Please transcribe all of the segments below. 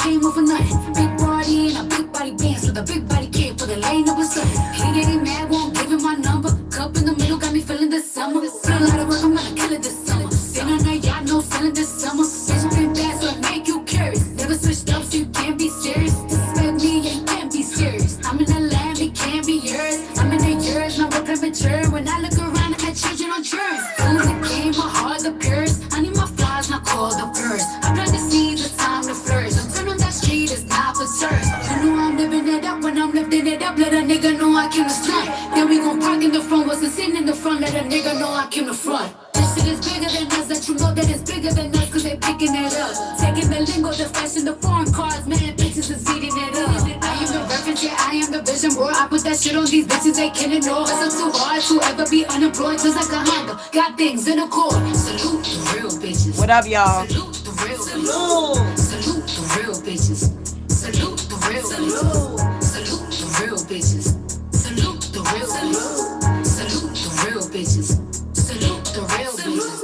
came over nothing. Big party and a big body band, so the big body came for the lane up with something. He getting mad, won't give him my number. Cup in the middle, got me feeling the summer. Feel a lot of work, I'm gonna kill it this summer. Been on that yacht, no selling this summer. Bitch, been bad, so I make you curious. Never switched up, so you can't be serious. Disrespect me, yeah, you can't be serious. I'm in the land, it can't be yours. I'm in the yours, my work premature. When I look around, I got children on church. Food the game, my heart the purse. I need my flies, not call the purse. I plant the seeds, it's time to flourish. I'm turning on that street, it's not for church. You know I'm living it up when I'm lifting it up. Let a nigga know I came to stunt. Then we gon' park in the front, wasn't sitting in the front. Let a nigga know I came to front. This shit is bigger than us, that you know that it's bigger than us, cause they picking it up. Taking the lingo, the fashion, the foreign cars, man, bitches is eating it up. I am the reference, yeah, I am the vision, bro. I put that shit on these bitches, they can't ignore. Hustle too hard to ever be unemployed, just like a Honda. Got things in the core. Salute the real bitches. What up, y'all? Salute the real bitches. Salute the real bitches. Salute the real bitches. Salute the real bitches. Salute the real bitches. Salute the real bitches. Salute the real bitches.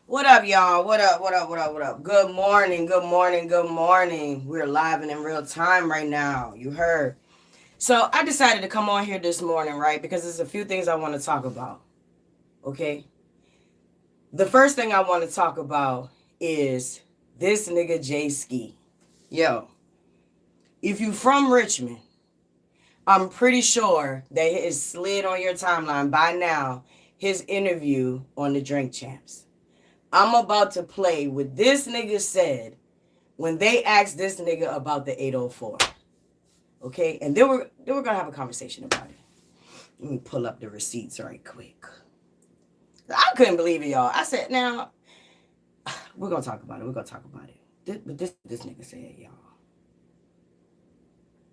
What up, y'all? What up? What up? What up? What up? Good morning. Good morning. Good morning. We're live and in real time right now. You heard. So I decided to come on here this morning, right? Because there's a few things I want to talk about. Okay. The first thing I want to talk about is this nigga Jay Skee. Yo, if you from Richmond, I'm pretty sure that it is slid on your timeline by now, his interview on the Drink Champs. I'm about to play what this nigga said when they asked this nigga about the 804. Okay? And then we're gonna have a conversation about it. Let me pull up the receipts right quick. I couldn't believe it, y'all. I said, now, we're gonna talk about it. We're gonna talk about it. But this nigga said, y'all.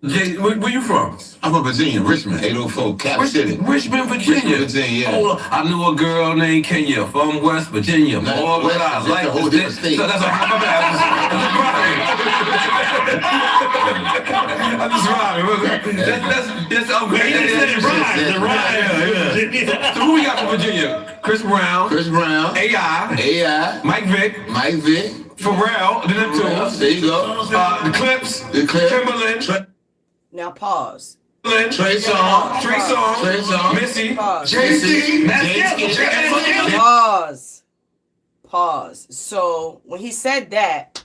Jay, where you from? I'm from Virginia, Richmond, 804, Cap City. Richmond, Virginia. Richmond, Virginia, yeah. Oh, I knew a girl named Kenya from West Virginia. No, Boy, what I like a whole different state. So that's what I'm That's Ryan. So who we got from Virginia? Chris Brown. AI. Mike Vick. Pharrell. The Neptunes. There you go. The Clips. Timberland. Now pause. Trey Songz. Missy. Jay Skee. Pause. So when he said that,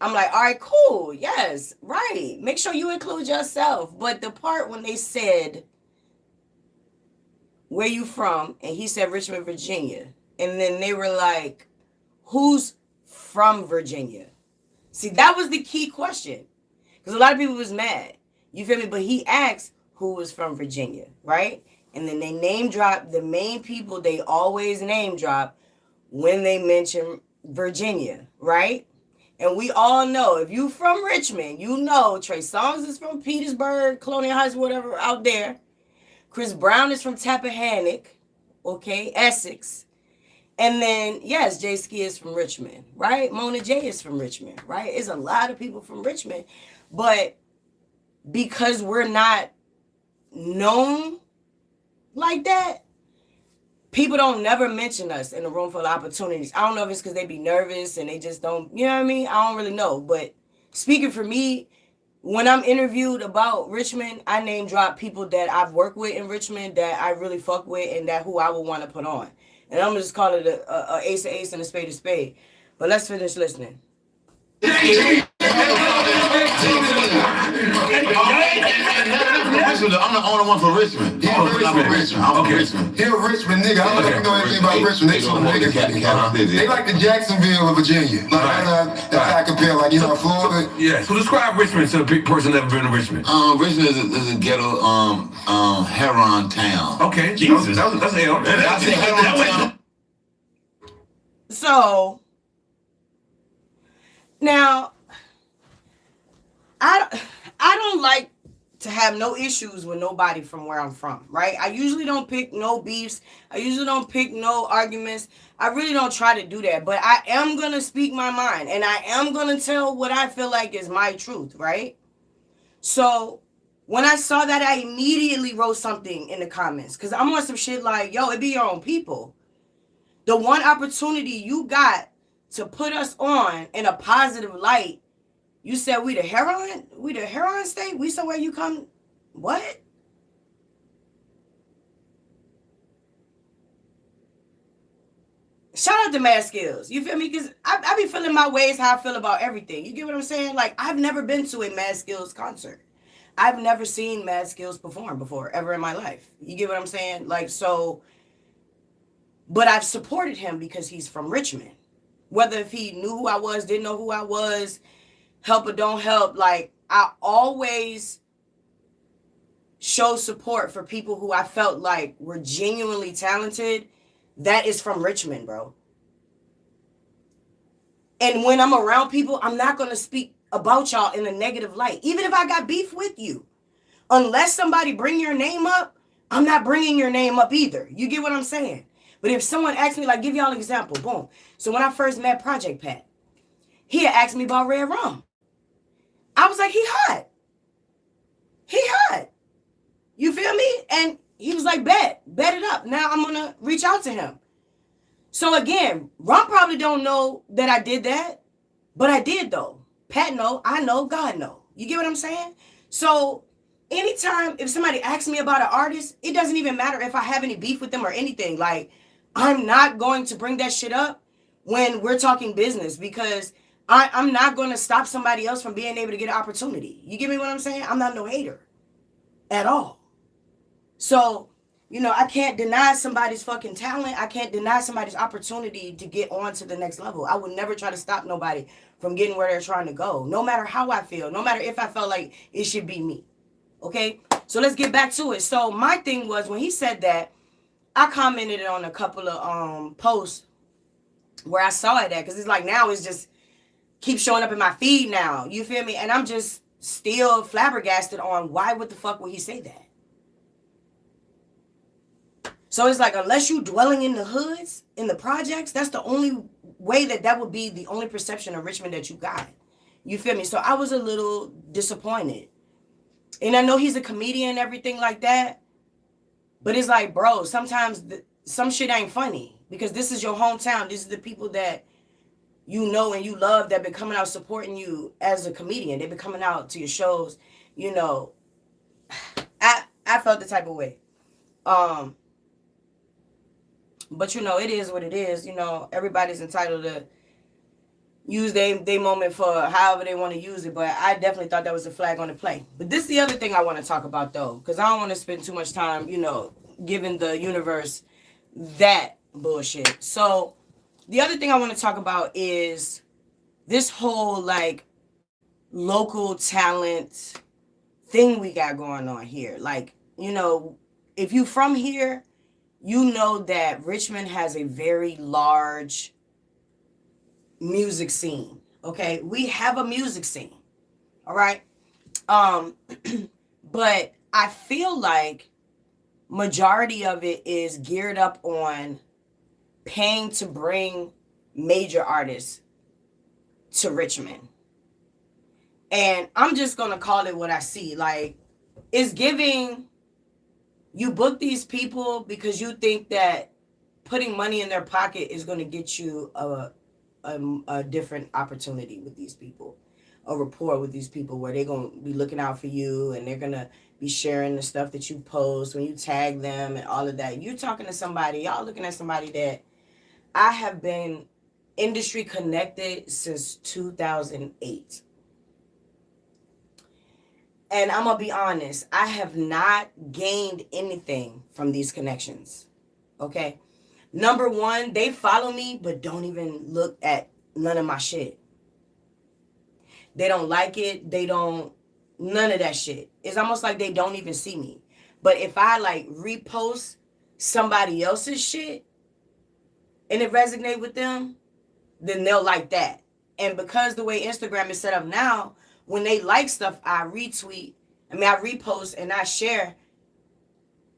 I'm like, all right, cool. Yes, right. Make sure you include yourself. But the part when they said, where you from? And he said Richmond, Virginia. And then they were like, who's from Virginia? See, that was the key question. Because a lot of people was mad. You feel me? But he asked who was from Virginia, right? And then they name dropped the main people they always name drop when they mention Virginia, right? And we all know, if you from Richmond, you know Trey Songz is from Petersburg, Colonial Heights, whatever, out there. Chris Brown is from Tappahannock, okay, Essex. And then, yes, Jay Skee is from Richmond, right? Mona J is from Richmond, right? There's a lot of people from Richmond. But because we're not known like that, people don't never mention us in a room full of opportunities. I don't know if it's because they be nervous and they just don't, you know what I mean? I don't really know. But speaking for me, when I'm interviewed about Richmond, I name drop people that I've worked with in Richmond that I really fuck with and that who I would want to put on. And I'm going to just call it a ace and a spade. But let's finish listening. I'm the only one from Richmond. I'm from Richmond. He's a Richmond nigga. I don't know if you know anything about Richmond. They some niggas. They like the Jacksonville of Virginia. Like, that's how I compare. Like, you know, Florida. Yeah. So describe Richmond to a person never been to Richmond. Richmond is a ghetto heron town. Okay. Jesus. That's L. I say heron town. So now I don't like to have no issues with nobody from where I'm from, right? I usually don't pick no beefs. I usually don't pick no arguments. I really don't try to do that, but I am going to speak my mind and I am going to tell what I feel like is my truth, right? So when I saw that, I immediately wrote something in the comments because I'm on some shit like, yo, it be your own people. The one opportunity you got to put us on in a positive light, You said we the heron? We the heron state? We somewhere you come? What? Shout out to Mad Skills. You feel me? Because I be feeling my ways how I feel about everything. You get what I'm saying? Like, I've never been to a Mad Skills concert. I've never seen Mad Skills perform before, ever in my life. You get what I'm saying? Like, so, but I've supported him because he's from Richmond. Whether if he knew who I was, didn't know who I was, help or don't help, like, I always show support for people who I felt like were genuinely talented. That is from Richmond, bro. And when I'm around people, I'm not going to speak about y'all in a negative light. Even if I got beef with you. Unless somebody bring your name up, I'm not bringing your name up either. You get what I'm saying? But if someone asks me, like, give y'all an example, boom. So when I first met Project Pat, he had asked me about Red Rum. I was like, he hot. He hot. You feel me? And he was like, bet it up. Now I'm going to reach out to him. So again, Ron probably don't know that I did that, but I did though. Pat know, I know, God know. You get what I'm saying? So anytime if somebody asks me about an artist, it doesn't even matter if I have any beef with them or anything. Like, I'm not going to bring that shit up when we're talking business because I'm not going to stop somebody else from being able to get an opportunity. You get me what I'm saying? I'm not no hater at all. So, you know, I can't deny somebody's fucking talent. I can't deny somebody's opportunity to get on to the next level. I would never try to stop nobody from getting where they're trying to go. No matter how I feel. No matter if I felt like it should be me. Okay? So let's get back to it. So my thing was when he said that, I commented on a couple of posts where I saw it at. Because it's like now it's just keep showing up in my feed now. You feel me? And I'm just still flabbergasted on why what the fuck would he say that? So it's like, unless you dwelling in the hoods, in the projects, that's the only way that would be the only perception of Richmond that you got. You feel me? So I was a little disappointed. And I know he's a comedian and everything like that. But it's like, bro, sometimes some shit ain't funny. Because this is your hometown. This is the people that you know and you love that been coming out supporting you as a comedian. They've been coming out to your shows. You know, I felt the type of way. But, you know, it is what it is. You know, everybody's entitled to use their moment for however they want to use it. But I definitely thought that was a flag on the play. But this is the other thing I want to talk about, though. Because I don't want to spend too much time, you know, giving the universe that bullshit. So the other thing I want to talk about is this whole, like, local talent thing we got going on here. Like, you know, if you from here, you know that Richmond has a very large music scene, okay? We have a music scene, all right? But I feel like majority of it is geared up on paying to bring major artists to Richmond. And I'm just going to call it what I see. Like, it's giving... You book these people because you think that putting money in their pocket is going to get you a different opportunity with these people, a rapport with these people where they're going to be looking out for you and they're going to be sharing the stuff that you post when you tag them and all of that. You're talking to somebody, y'all looking at somebody that I have been industry connected since 2008. And I'm going to be honest, I have not gained anything from these connections, okay? Number one, they follow me, but don't even look at none of my shit. They don't like it. They don't, none of that shit. It's almost like they don't even see me. But if I, like, repost somebody else's shit and it resonate with them, then they'll like that. And because the way Instagram is set up now, when they like stuff, I repost and I share,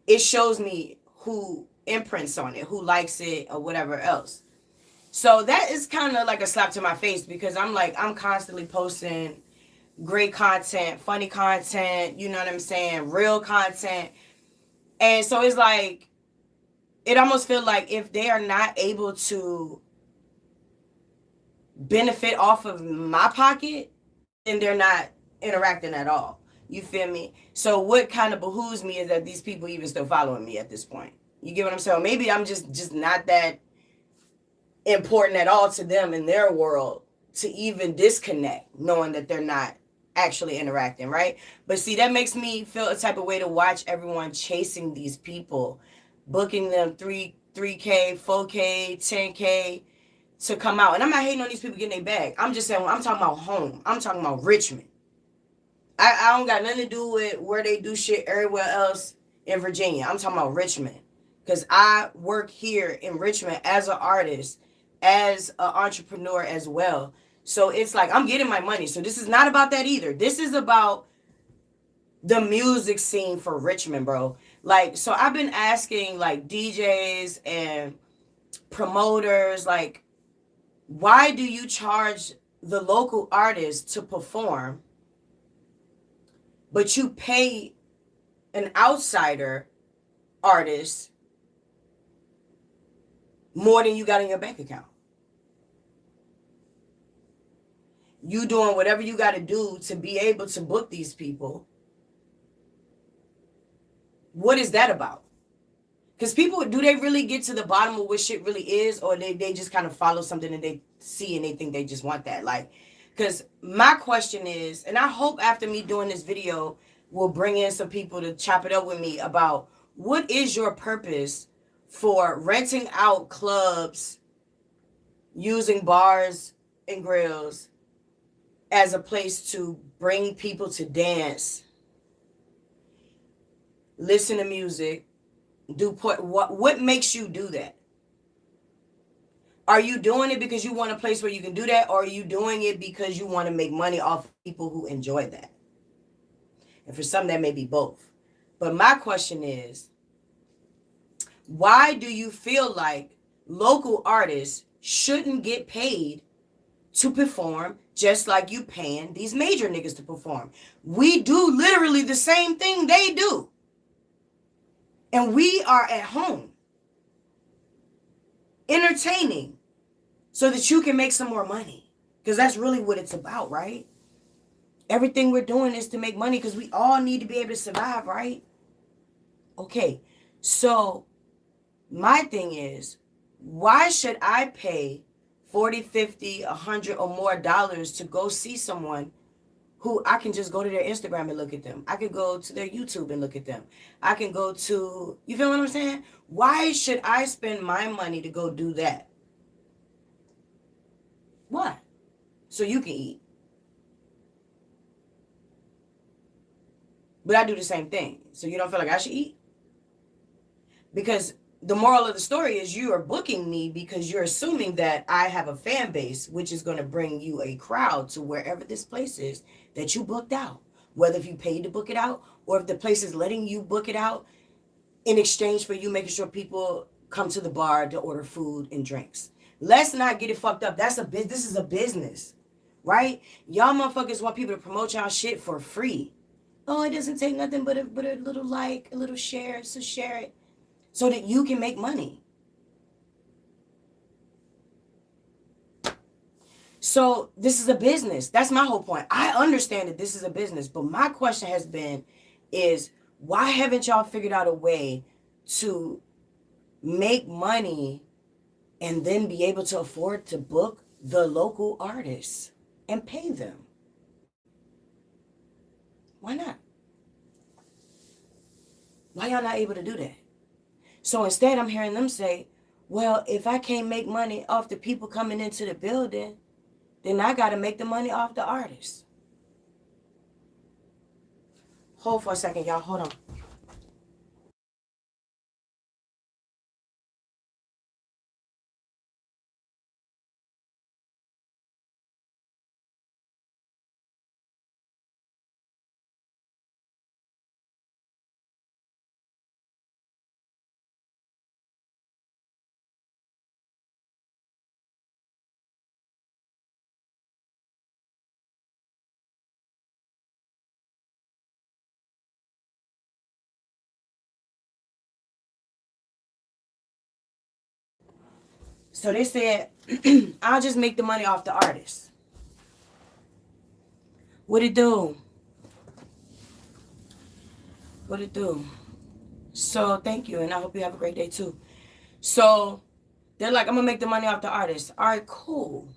it shows me who imprints on it, who likes it or whatever else. So that is kind of like a slap to my face because I'm constantly posting great content, funny content, you know what I'm saying, real content. And so it's like, it almost feels like if they are not able to benefit off of my pocket, then they're not interacting at all. You feel me? So what kind of behooves me is that these people even still following me at this point. You get what I'm saying? Maybe I'm just not that important at all to them in their world to even disconnect, knowing that they're not actually interacting, right? But see, that makes me feel a type of way to watch everyone chasing these people, booking them 3K, 4K, 10K to come out. And I'm not hating on these people getting their bag. I'm just saying, I'm talking about home. I'm talking about Richmond. I don't got nothing to do with where they do shit everywhere else in Virginia. I'm talking about Richmond. Because I work here in Richmond as an artist, as an entrepreneur as well. So it's like I'm getting my money. So this is not about that either. This is about the music scene for Richmond, bro. Like, so I've been asking like DJs and promoters, like, why do you charge the local artists to perform, but you pay an outsider artist more than you got in your bank account? You doing whatever you got to do to be able to book these people. What is that about? Because people, do they really get to the bottom of what shit really is, or they just kind of follow something that they see and they think they just want that? Like, because my question is, and I hope after me doing this video, we'll bring in some people to chop it up with me about what is your purpose for renting out clubs, using bars and grills as a place to bring people to dance, listen to music, what makes you do that? Are you doing it because you want a place where you can do that, or are you doing it because you want to make money off of people who enjoy that? And for some, that may be both. But my question is, why do you feel like local artists shouldn't get paid to perform just like you paying these major niggas to perform? We do literally the same thing they do. And we are at home entertaining so that you can make some more money. Because that's really what it's about, right? Everything we're doing is to make money because we all need to be able to survive, right? Okay, so my thing is, why should I pay 40, 50, 100 or more dollars to go see someone who I can just go to their Instagram and look at them? I could go to their YouTube and look at them. I can go to, you feel what I'm saying? Why should I spend my money to go do that? Why? So you can eat. But I do the same thing. So you don't feel like I should eat? Because the moral of the story is you are booking me because you're assuming that I have a fan base, which is going to bring you a crowd to wherever this place is that you booked out. Whether if you paid to book it out or if the place is letting you book it out in exchange for you making sure people come to the bar to order food and drinks. Let's not get it fucked up. This is a business, right? Y'all motherfuckers want people to promote y'all shit for free. Oh, it doesn't take nothing but a little like, a little share, so share it so that you can make money. So this is a business. That's my whole point. I understand that this is a business, but my question has been is, why haven't y'all figured out a way to make money and then be able to afford to book the local artists and pay them? Why not? Why y'all not able to do that? So instead, I'm hearing them say, well, if I can't make money off the people coming into the building, then I got to make the money off the artists. Hold for a second, y'all. Hold on. So they said, I'll just make the money off the artists. What it do? What it do? So thank you, and I hope you have a great day too. So they're like, I'm gonna make the money off the artist. All right, cool.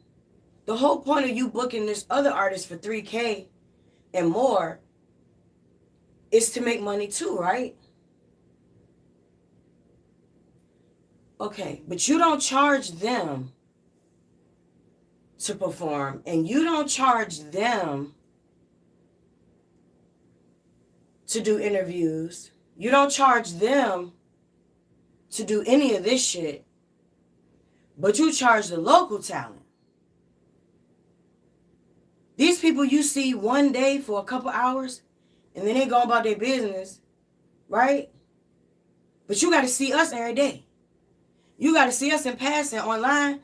The whole point of you booking this other artist for $3K and more is to make money too, right? Okay, but you don't charge them to perform, and you don't charge them to do interviews. You don't charge them to do any of this shit, but you charge the local talent. These people you see one day for a couple hours, and then they go about their business, right? But you got to see us every day. You got to see us in passing online.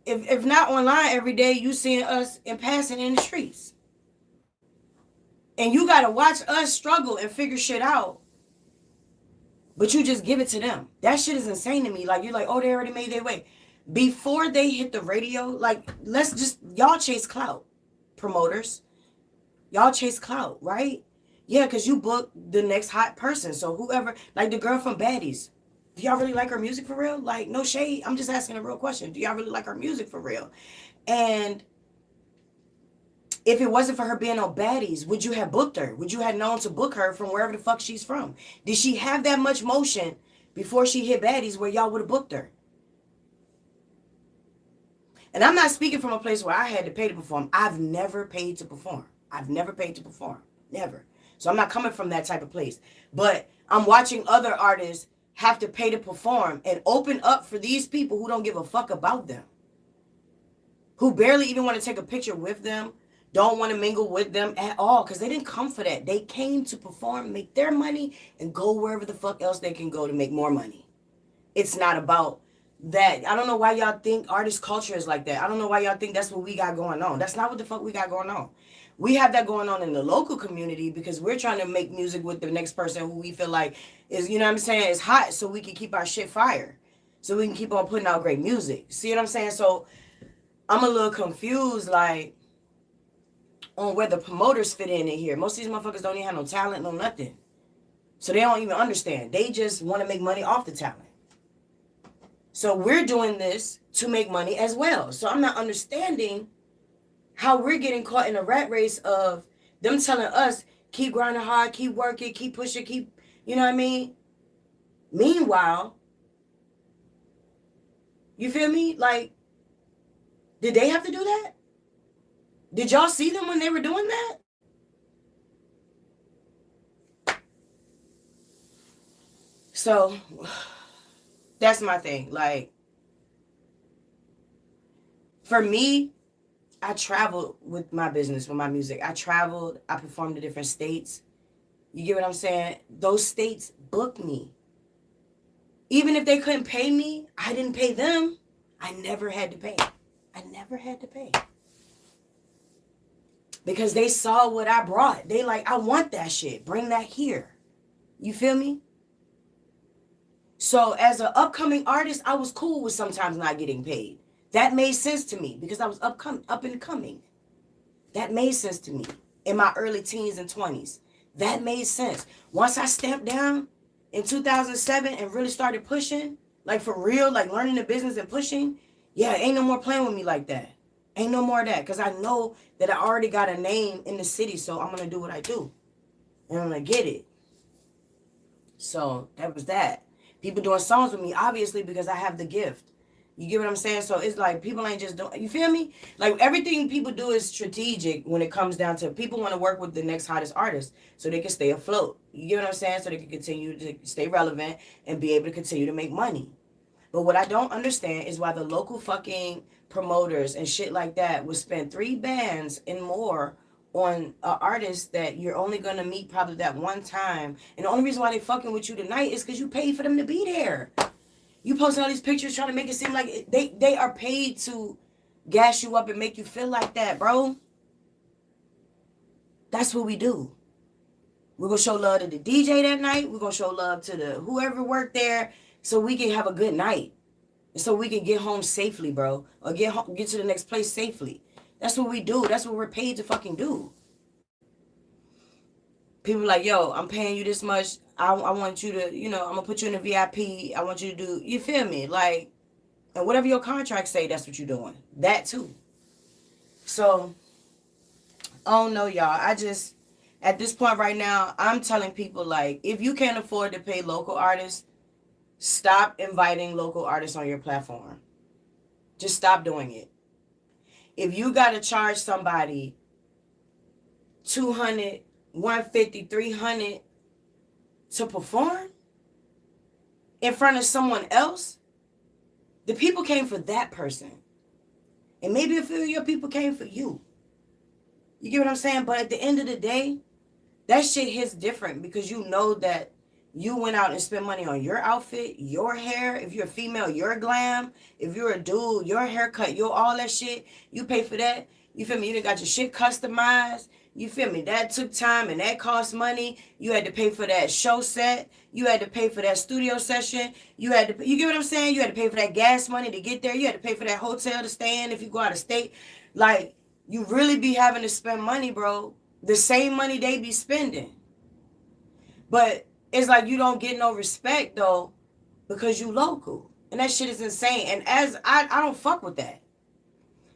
If not online every day, you seeing us in passing in the streets. And you got to watch us struggle and figure shit out. But you just give it to them. That shit is insane to me. Like, you're like, oh, they already made their way. Before they hit the radio, like, y'all chase clout, promoters. Y'all chase clout, right? Yeah, because you book the next hot person. So whoever, like the girl from Baddies. Do y'all really like her music for real? Like, no shade. I'm just asking a real question. Do y'all really like her music for real? And if it wasn't for her being on Baddies, would you have booked her? Would you have known to book her from wherever the fuck she's from? Did she have that much motion before she hit Baddies where y'all would have booked her? And I'm not speaking from a place where I had to pay to perform. I've never paid to perform. I've never paid to perform. Never. So I'm not coming from that type of place. But I'm watching other artists have to pay to perform and open up for these people who don't give a fuck about them, who barely even want to take a picture with them, don't want to mingle with them at all, because they didn't come for that. They came to perform, make their money, and go wherever the fuck else they can go to make more money. It's not about that. I don't know why y'all think artist culture is like that. I don't know why y'all think that's what we got going on. That's not what the fuck we got going on. We have that going on in the local community because we're trying to make music with the next person who we feel like is, you know what I'm saying, is hot, so we can keep our shit fire. So we can keep on putting out great music. See what I'm saying? So I'm a little confused, like, on where the promoters fit in here. Most of these motherfuckers don't even have no talent, no nothing. So they don't even understand. They just want to make money off the talent. So we're doing this to make money as well. So I'm not understanding how we're getting caught in a rat race of them telling us, keep grinding hard, keep working, keep pushing, keep, you know what I mean? Meanwhile, you feel me? Like, did they have to do that? Did y'all see them when they were doing that? So that's my thing. Like, for me, I traveled with my business, with my music. I traveled, I performed in different states. You get what I'm saying? Those states booked me. Even if they couldn't pay me, I didn't pay them. I never had to pay. I never had to pay. Because they saw what I brought. They like, I want that shit. Bring that here. You feel me? So as an upcoming artist, I was cool with sometimes not getting paid. That made sense to me because I was up and coming. That made sense to me in my early teens and 20s. That made sense. Once I stepped down in 2007 and really started pushing, like for real, like learning the business and pushing, yeah, ain't no more playing with me like that. Ain't no more of that because I know that I already got a name in the city, so I'm going to do what I do. And I'm going to get it. So that was that. People doing songs with me, obviously, because I have the gift. You get what I'm saying? So it's like people ain't just doing, you feel me? Like everything people do is strategic when it comes down to people want to work with the next hottest artist so they can stay afloat. You get what I'm saying? So they can continue to stay relevant and be able to continue to make money. But what I don't understand is why the local fucking promoters and shit like that would spend 3 bands and more on an artist that you're only going to meet probably that one time. And the only reason why they fucking with you tonight is because you paid for them to be there. You posting all these pictures trying to make it seem like they are paid to gas you up and make you feel like that, bro. That's what we do. We're going to show love to the DJ that night. We're going to show love to the whoever worked there so we can have a good night. And so we can get home safely, bro. Or get to the next place safely. That's what we do. That's what we're paid to fucking do. people like, yo, I'm paying you this much. I want you to, you know, I'm gonna put you in a VIP. I want you to do, you feel me? Like, and whatever your contract say, that's what you're doing. That too. So, oh no, y'all. I just, at this point right now, I'm telling people, like, if you can't afford to pay local artists, stop inviting local artists on your platform. Just stop doing it. If you got to charge somebody $200, $150, $300 to perform in front of someone else, the people came for that person. And maybe a few of your people came for you. You get what I'm saying? But at the end of the day, that shit hits different because you know that you went out and spent money on your outfit, your hair. If you're a female, your glam. If you're a dude, your haircut, your all that shit. You pay for that. You feel me? You done got your shit customized. You feel me? That took time and that cost money. You had to pay for that show set. You had to pay for that studio session. You get what I'm saying? You had to pay for that gas money to get there. You had to pay for that hotel to stay in if you go out of state. Like, you really be having to spend money, bro. The same money they be spending. But it's like you don't get no respect, though, because you local. And that shit is insane. And as I don't fuck with that.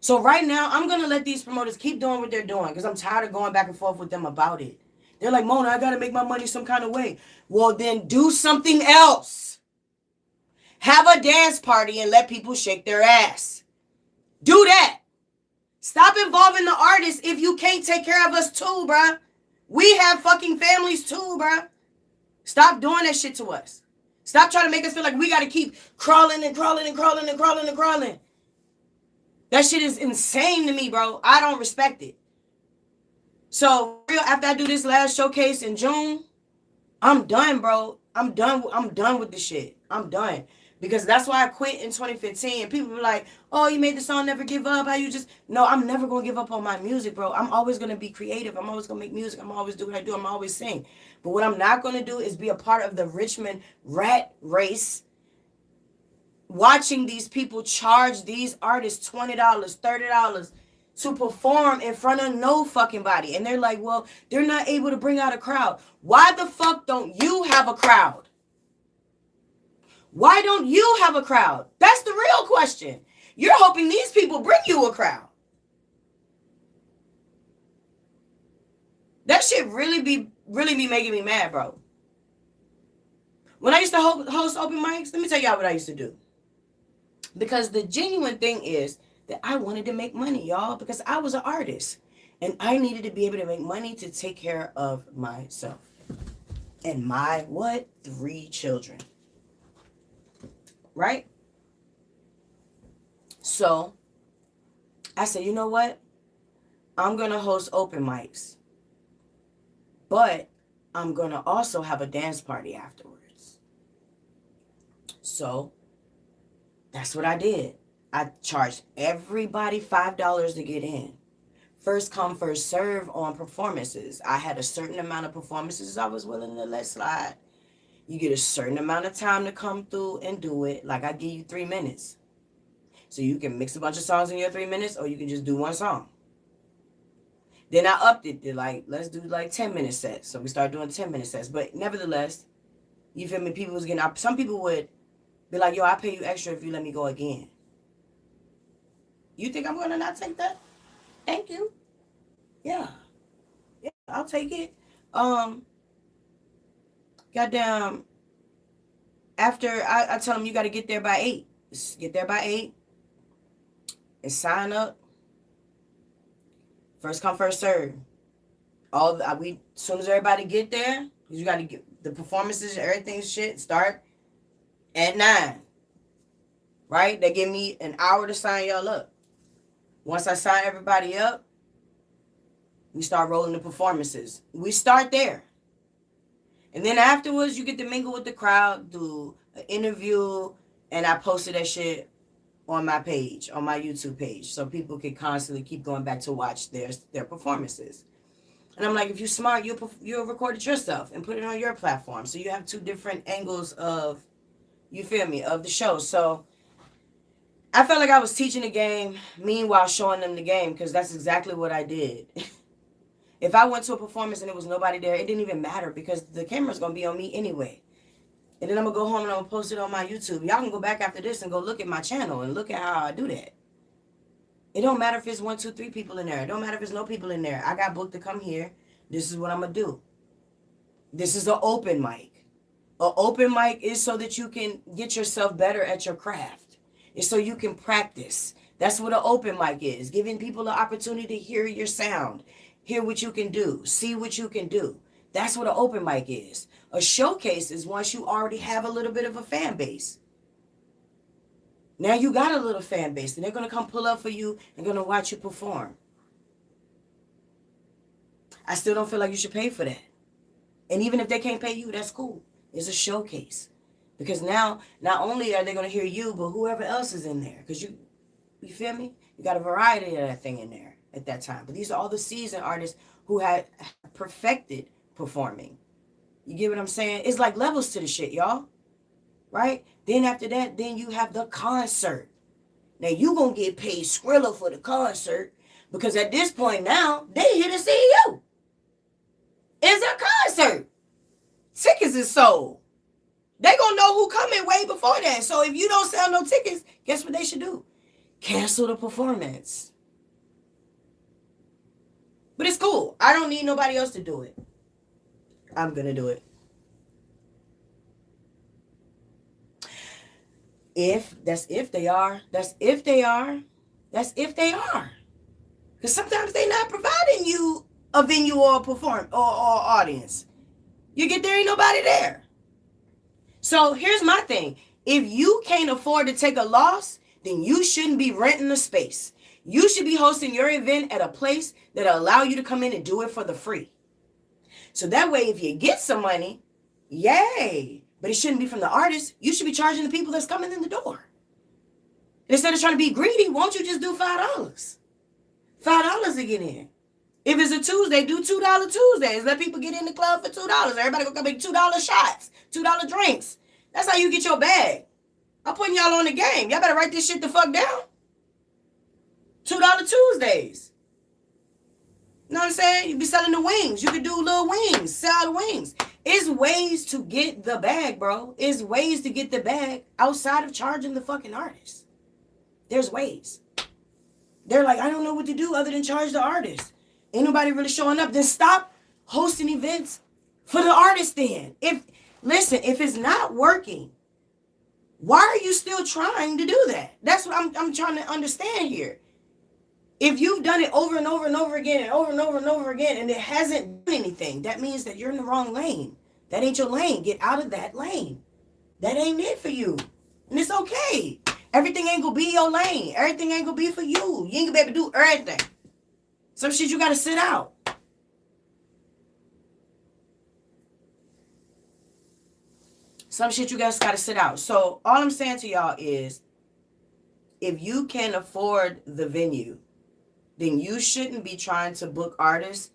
So right now, I'm going to let these promoters keep doing what they're doing because I'm tired of going back and forth with them about it. They're like, Mona, I got to make my money some kind of way. Well, then do something else. Have a dance party and let people shake their ass. Do that. Stop involving the artists if you can't take care of us too, bruh. We have fucking families too, bruh. Stop doing that shit to us. Stop trying to make us feel like we got to keep crawling and crawling and crawling and crawling and crawling. That shit is insane to me, bro. I don't respect it. So, after I do this last showcase in June, I'm done, bro. I'm done with this shit. I'm done. Because that's why I quit in 2015. And people were like, oh, you made the song Never Give Up. How you just... No, I'm never going to give up on my music, bro. I'm always going to be creative. I'm always going to make music. I'm always do what I do. I'm always sing. But what I'm not going to do is be a part of the Richmond rat race. Watching these people charge these artists $20, $30 to perform in front of no fucking body. And they're like, well, they're not able to bring out a crowd. Why the fuck don't you have a crowd? Why don't you have a crowd? That's the real question. You're hoping these people bring you a crowd. That shit really be making me mad, bro. When I used to host open mics, let me tell y'all what I used to do. Because the genuine thing is that I wanted to make money, y'all, because I was an artist. And I needed to be able to make money to take care of myself. And my, 3 children. Right? So, I said, you know what? I'm going to host open mics. But I'm going to also have a dance party afterwards. So, that's what I did. I charged everybody $5 to get in. First come, first serve on performances. I had a certain amount of performances I was willing to let slide. You get a certain amount of time to come through and do it. Like I give you 3 minutes. So you can mix a bunch of songs in your 3 minutes or you can just do one song. Then I upped it to let's do 10-minute sets. So we started doing 10-minute sets. But nevertheless, you feel me? People was getting up. Some people would be like, yo, I'll pay you extra if you let me go again. You think I'm going to not take that? Thank you. Yeah, I'll take it. Goddamn, after I tell them you got to get there by 8. Just get there by 8 and sign up. First come, first serve. As soon as everybody get there, because you got to get the performances, everything shit start at 9. Right? They give me an hour to sign y'all up. Once I sign everybody up, we start rolling the performances. We start there. And then afterwards, you get to mingle with the crowd, do an interview, and I posted that shit on my page, on my YouTube page, so people can constantly keep going back to watch their performances. And I'm like, if you're smart, you'll record it yourself and put it on your platform. So you have 2 different angles of, you feel me, of the show. So I felt like I was teaching the game, meanwhile showing them the game, because that's exactly what I did. If I went to a performance and there was nobody there, it didn't even matter because the camera's going to be on me anyway. And then I'm going to go home and I'm going to post it on my YouTube. Y'all can go back after this and go look at my channel and look at how I do that. It don't matter if it's 1, 2, 3 people in there. It don't matter if it's no people in there. I got booked to come here. This is what I'm going to do. This is an open mic. An open mic is so that you can get yourself better at your craft. It's so you can practice. That's what an open mic is. Giving people the opportunity to hear your sound. Hear what you can do. See what you can do. That's what an open mic is. A showcase is once you already have a little bit of a fan base. Now you got a little fan base and they're going to come pull up for you and going to watch you perform. I still don't feel like you should pay for that. And even if they can't pay you, that's cool. It's a showcase. Because now, not only are they going to hear you, but whoever else is in there. Because you feel me? You got a variety of that thing in there at that time. But these are all the seasoned artists who had perfected performing. You get what I'm saying? It's like levels to the shit, y'all. Right? Then after that, then you have the concert. Now you gonna get paid Skrilla for the concert because at this point now, they here to see you. It's a concert. Tickets is sold. They gonna know who coming way before that. So if you don't sell no tickets, guess what they should do? Cancel the performance. But it's cool. I don't need nobody else to do it. I'm gonna do it. That's if they are. Because sometimes they not providing you a venue or or audience. You get there, ain't nobody there. So here's my thing. If you can't afford to take a loss, then you shouldn't be renting a space. You should be hosting your event at a place that'll allow you to come in and do it for the free. So that way, if you get some money, yay. But it shouldn't be from the artist. You should be charging the people that's coming in the door. Instead of trying to be greedy, won't you just do $5? $5 to get in. If it's a Tuesday, do $2 Tuesdays. Let people get in the club for $2. Everybody go come in $2 shots, $2 drinks. That's how you get your bag. I'm putting y'all on the game. Y'all better write this shit the fuck down. $2 Tuesdays. You know what I'm saying? You be selling the wings. You could do little wings. Sell the wings. It's ways to get the bag, bro. It's ways to get the bag outside of charging the fucking artist. There's ways. They're like, I don't know what to do other than charge the artist. Ain't nobody really showing up. Then stop hosting events for the artist then. If it's not working, why are you still trying to do that? That's what I'm trying to understand here. If you've done it over and over and over again and over and over and over again and it hasn't done anything, that means that you're in the wrong lane. That ain't your lane. Get out of that lane. That ain't it for you. And it's okay. Everything ain't gonna be your lane. Everything ain't gonna be for you. You ain't gonna be able to do everything. Some shit you gotta sit out. Some shit you guys gotta sit out. So all I'm saying to y'all is, if you can afford the venue, then you shouldn't be trying to book artists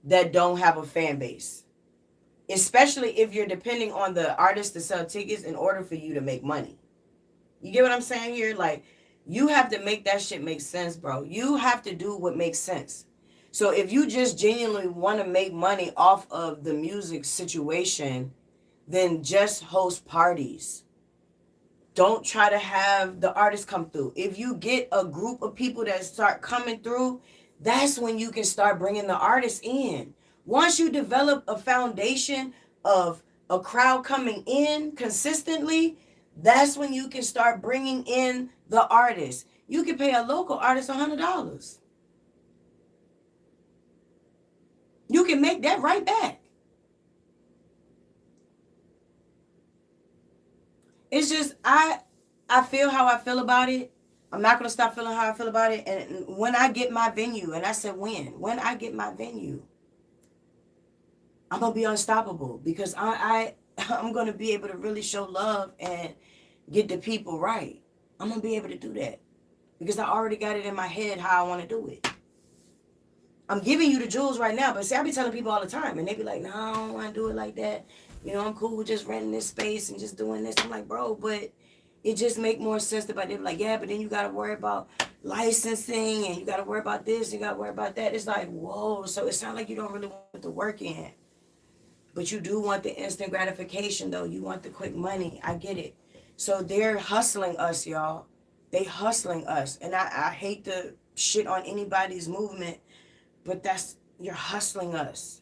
that don't have a fan base. Especially if you're depending on the artist to sell tickets in order for you to make money. You get what I'm saying here? Like, you have to make that shit make sense, bro. You have to do what makes sense. So if you just genuinely want to make money off of the music situation, then just host parties. Don't try to have the artists come through. If you get a group of people that start coming through, that's when you can start bringing the artists in. Once you develop a foundation of a crowd coming in consistently, that's when you can start bringing in the artists. You can pay a local artist $100. You can make that right back. It's just, I feel how I feel about it. I'm not going to stop feeling how I feel about it. And when I get my venue, and I said when I get my venue, I'm going to be unstoppable because I'm going to be able to really show love and get the people right. I'm going to be able to do that because I already got it in my head how I want to do it. I'm giving you the jewels right now, but see, I be telling people all the time, and they be like, no, I don't want to do it like that. You know, I'm cool with just renting this space and just doing this. I'm like, bro, but it just make more sense about it. Like, yeah, but then you got to worry about licensing and you got to worry about this, you got to worry about that. It's like, whoa. So it sounds like you don't really want the work in. But you do want the instant gratification, though. You want the quick money. I get it. So they're hustling us, y'all. They hustling us. And I hate to shit on anybody's movement, but you're hustling us.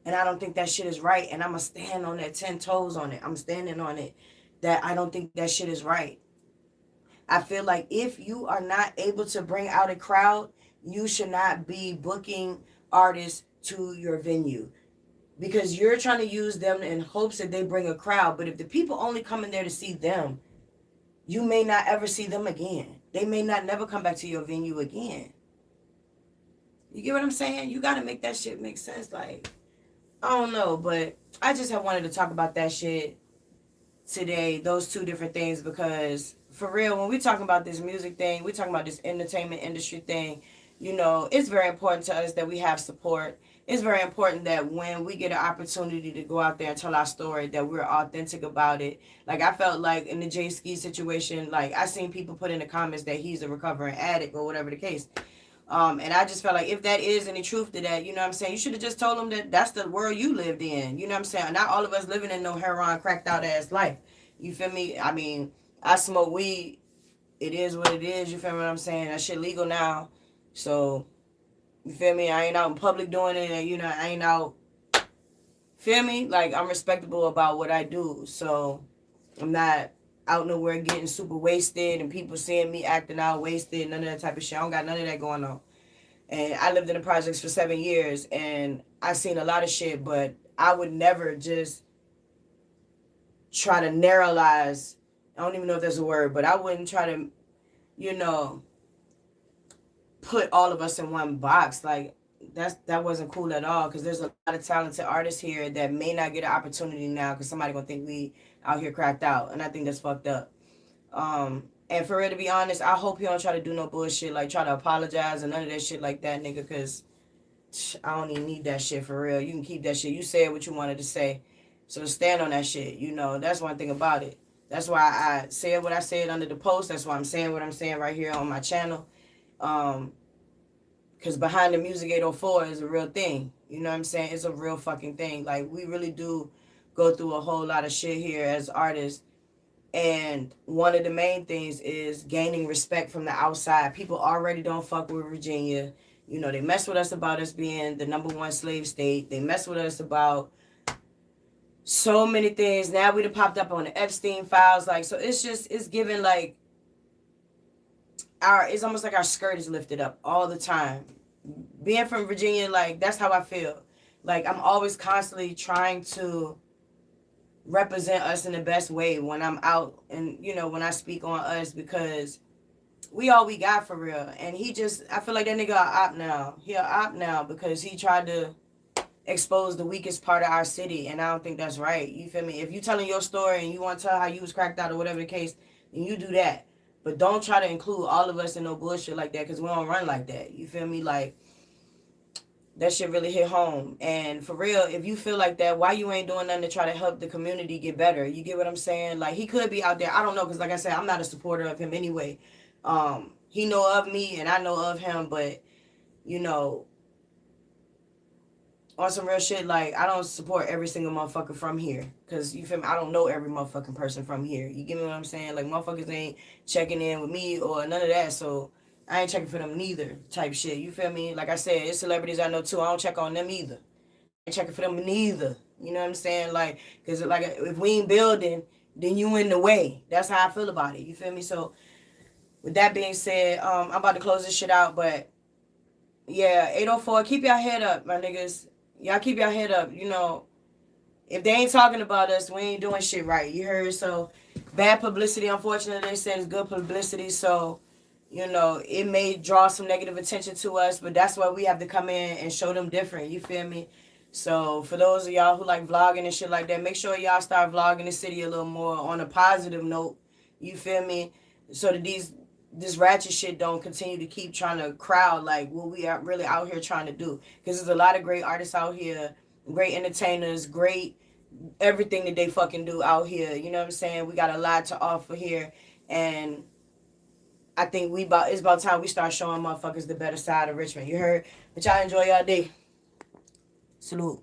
And I don't think that shit is right. And I'm going to stand on that 10 toes on it. I'm standing on it that I don't think that shit is right. I feel like if you are not able to bring out a crowd, you should not be booking artists to your venue. Because you're trying to use them in hopes that they bring a crowd. But if the people only come in there to see them, you may not ever see them again. They may not never come back to your venue again. You get what I'm saying? You got to make that shit make sense. Like, I don't know. But I just have wanted to talk about that shit today. Those two different things. Because for real, when we talking about this music thing, we talking about this entertainment industry thing, you know, it's very important to us that we have support. It's very important that when we get an opportunity to go out there and tell our story, that we're authentic about it. Like, I felt like in the Jay Skee situation, like, I seen people put in the comments that he's a recovering addict or whatever the case. And I just felt like if that is any truth to that, you know what I'm saying, you should have just told him that that's the world you lived in. You know what I'm saying? Not all of us living in no heron cracked out ass life. You feel me? I mean, I smoke weed. It is what it is. You feel me what I'm saying? That shit legal now. So... You feel me? I ain't out in public doing it, and, you know, I ain't out, feel me? Like, I'm respectable about what I do, so I'm not out nowhere getting super wasted and people seeing me acting out wasted, none of that type of shit. I don't got none of that going on. And I lived in the projects for 7 years, and I seen a lot of shit, but I would never just try to narrowize, I don't even know if there's a word, but I wouldn't try to, you know, put all of us in one box. Like, that wasn't cool at all, because there's a lot of talented artists here that may not get an opportunity now because somebody gonna think we out here cracked out, and I think that's fucked up. And for real, to be honest, I hope he don't try to do no bullshit, like try to apologize and none of that shit like that, nigga, because I don't even need that shit for real. You can keep that shit. You said what you wanted to say, so stand on that shit. You know, that's one thing about it. That's why I said what I said under the post. That's why I'm saying what I'm saying right here on my channel. Because behind the music 804 is a real thing. You know what I'm saying? It's a real fucking thing. Like, we really do go through a whole lot of shit here as artists. And one of the main things is gaining respect from the outside. People already don't fuck with Virginia. You know, they mess with us about us being the #1 slave state. They mess with us about so many things. Now we done popped up on the Epstein files. Like, so it's just, it's given like, it's almost like our skirt is lifted up all the time. Being from Virginia, like, that's how I feel. Like, I'm always constantly trying to represent us in the best way when I'm out and, you know, when I speak on us, because we all we got for real. And he just, I feel like that nigga a op now. He a op now because he tried to expose the weakest part of our city, and I don't think that's right. You feel me? If you telling your story and you want to tell how you was cracked out or whatever the case, then you do that. But don't try to include all of us in no bullshit like that, because we don't run like that. You feel me? Like, that shit really hit home. And for real, if you feel like that, why you ain't doing nothing to try to help the community get better? You get what I'm saying? Like, he could be out there. I don't know, because like I said, I'm not a supporter of him anyway. He know of me and I know of him, but, you know, on some real shit, like, I don't support every single motherfucker from here. Because, you feel me? I don't know every motherfucking person from here. You get me what I'm saying? Like, motherfuckers ain't checking in with me or none of that. So, I ain't checking for them neither type shit. You feel me? Like I said, it's celebrities I know too. I don't check on them either. I ain't checking for them neither. You know what I'm saying? Like, because, like, if we ain't building, then you in the way. That's how I feel about it. You feel me? So, with that being said, I'm about to close this shit out. But, yeah, 804, keep your head up, my niggas. Y'all keep your head up. You know, if they ain't talking about us, we ain't doing shit right. You heard? So, bad publicity, unfortunately, they said it's good publicity. So, you know, it may draw some negative attention to us, but that's why we have to come in and show them different. You feel me? So, for those of y'all who like vlogging and shit like that, make sure y'all start vlogging the city a little more on a positive note. You feel me? So that this ratchet shit don't continue to keep trying to crowd like what we are really out here trying to do. Because there's a lot of great artists out here, great entertainers, great everything that they fucking do out here. You know what I'm saying? We got a lot to offer here. And I think it's about time we start showing motherfuckers the better side of Richmond. You heard? But y'all enjoy y'all day. Salute.